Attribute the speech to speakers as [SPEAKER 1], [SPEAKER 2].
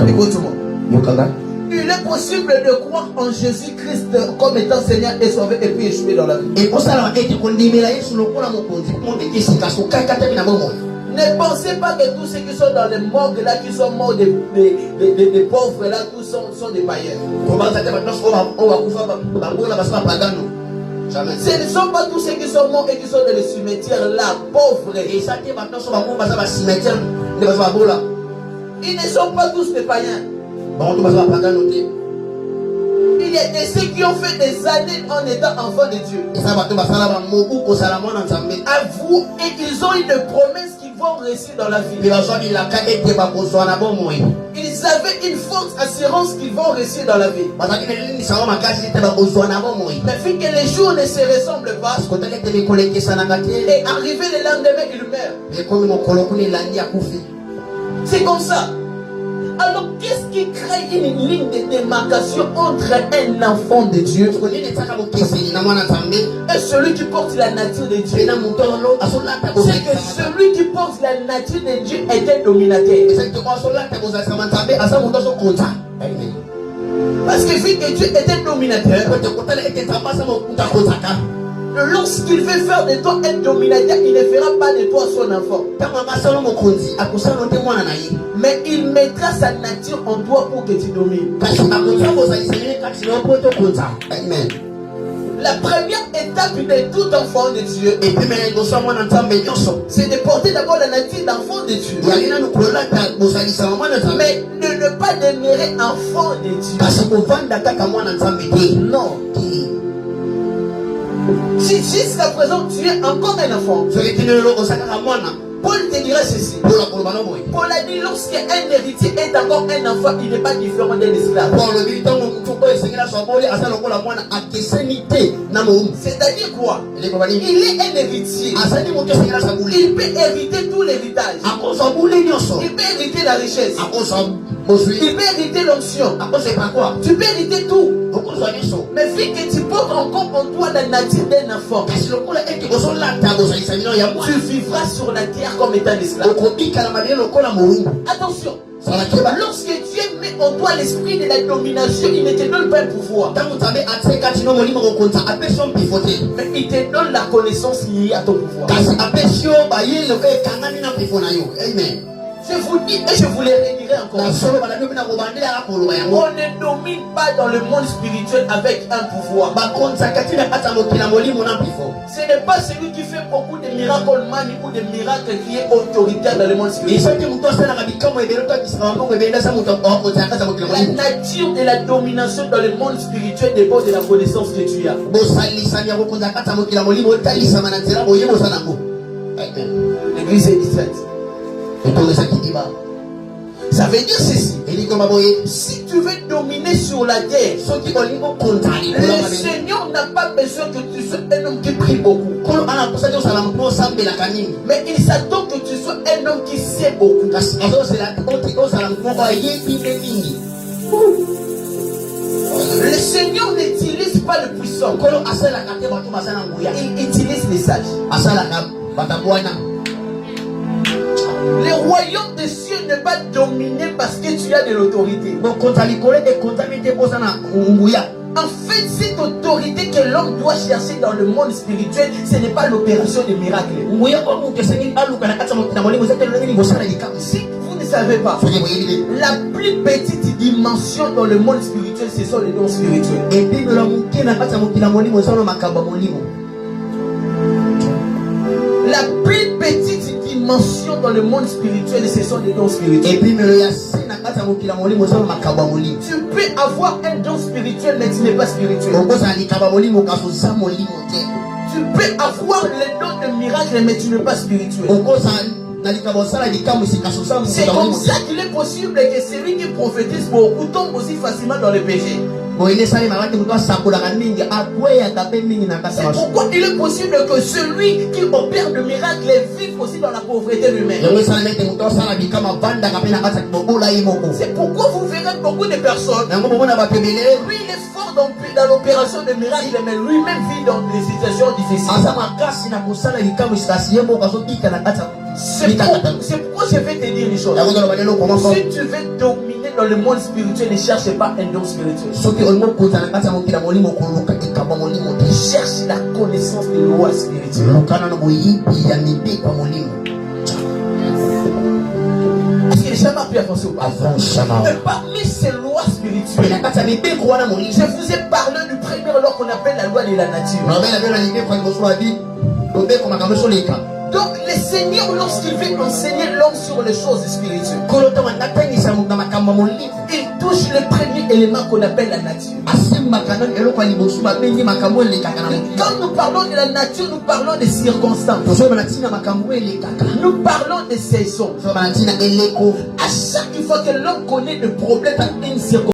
[SPEAKER 1] Écoute-moi. Il est possible de croire en Jésus-Christ comme étant Seigneur et Sauveur et puis échouer dans la vie. Ne pensez pas que tous ceux qui sont dans les morgues là, qui sont morts des pauvres là, tous sont des païens. Ce ne sont pas tous ceux qui sont morts et qui sont dans les cimetières là, pauvres. Ils ne sont pas tous des païens. Il y a de ceux qui ont fait des années en étant enfants de Dieu. Avouez, et ils ont une promesse qu'ils vont réussir dans la vie. Ils avaient une forte assurance qu'ils vont réussir dans la vie. Mais vu que les jours ne se ressemblent pas, et arrivé le lendemain, ils meurent. C'est comme ça. Alors, qu'est-ce qui crée une ligne de démarcation entre un enfant de Dieu et celui qui porte la nature de Dieu? C'est que celui qui porte la nature de Dieu est un dominateur. Parce que vu que Dieu est un dominateur, lorsqu'il veut faire de toi un dominateur, il ne fera pas de toi son enfant. Mais il mettra sa nature en toi pour que tu domines. Amen. La première étape de tout enfant de Dieu, c'est de porter d'abord la nature d'enfant de Dieu. Mais de ne pas demeurer enfant de Dieu. Non. Si jusqu'à présent tu es encore un enfant, Paul te dira ceci. Paul a dit, lorsqu'un héritier est encore un enfant, il n'est pas différent d'un esclave. C'est-à-dire quoi? Il est un héritier. Il peut hériter tout l'héritage. Il peut hériter la richesse. Il peut hériter l'onction. Tu peux hériter tout. Mais vu que tu portes encore en toi la nature d'un enfant, tu vivras sur la terre comme étant esclave. Attention. Lorsque Dieu met en toi l'esprit de la domination, il ne te donne pas un pouvoir. Mais il te donne la connaissance liée à ton pouvoir. Amen. Je vous dis et je vous le redirai encore. On ne domine pas dans le monde spirituel avec un pouvoir. Ce n'est pas celui qui fait beaucoup de miracles mani ou de miracles qui est autoritaire dans le monde spirituel. La nature de la domination dans le monde spirituel dépend de la connaissance que tu as. L'église est distraite. Ça veut dire ceci. Si tu veux dominer sur la terre, le Seigneur n'a pas besoin que tu sois un homme qui prie beaucoup. Mais il s'attend que tu sois un homme qui sait beaucoup. Le Seigneur n'utilise pas le puissant. Il utilise les sages. Le royaume des cieux n'est pas dominé parce que tu as de l'autorité. En fait, cette autorité que l'homme doit chercher dans le monde spirituel, ce n'est pas l'opération de miracle. Si vous ne savez pas, la plus petite dimension dans le monde spirituel, ce sont les dons spirituels. La plus petite dimension dans le monde spirituel, ce sont des dons spirituels. Tu peux avoir un don spirituel, mais tu n'es pas spirituel. Tu peux avoir le don de miracle, mais tu n'es pas spirituel. C'est comme ça qu'il est possible que celui qui prophétise beaucoup tombe aussi facilement dans le péché. C'est pourquoi il est possible que celui qui opère de miracles vive aussi dans la pauvreté lui-même. C'est pourquoi vous verrez beaucoup de personnes. Lui, il est fort dans l'opération de miracles, mais lui-même vit dans des situations difficiles. C'est pourquoi je vais te dire une chose. Si tu veux dominer dans le monde spirituel ne cherche pas un don spirituel. Cherche la connaissance des lois spirituelles. Est-ce qu'il est jamais appris à penser au pas? Parmi ces lois spirituelles, je vous ai parlé du premier loi qu'on appelle la loi de la nature. Donc le Seigneur, lorsqu'il veut enseigner l'homme sur les choses spirituelles, il touche le premier élément qu'on appelle la nature. Quand nous parlons de la nature, nous parlons des circonstances. Nous parlons des saisons. À chaque fois que l'homme connaît le problème dans une circonstance,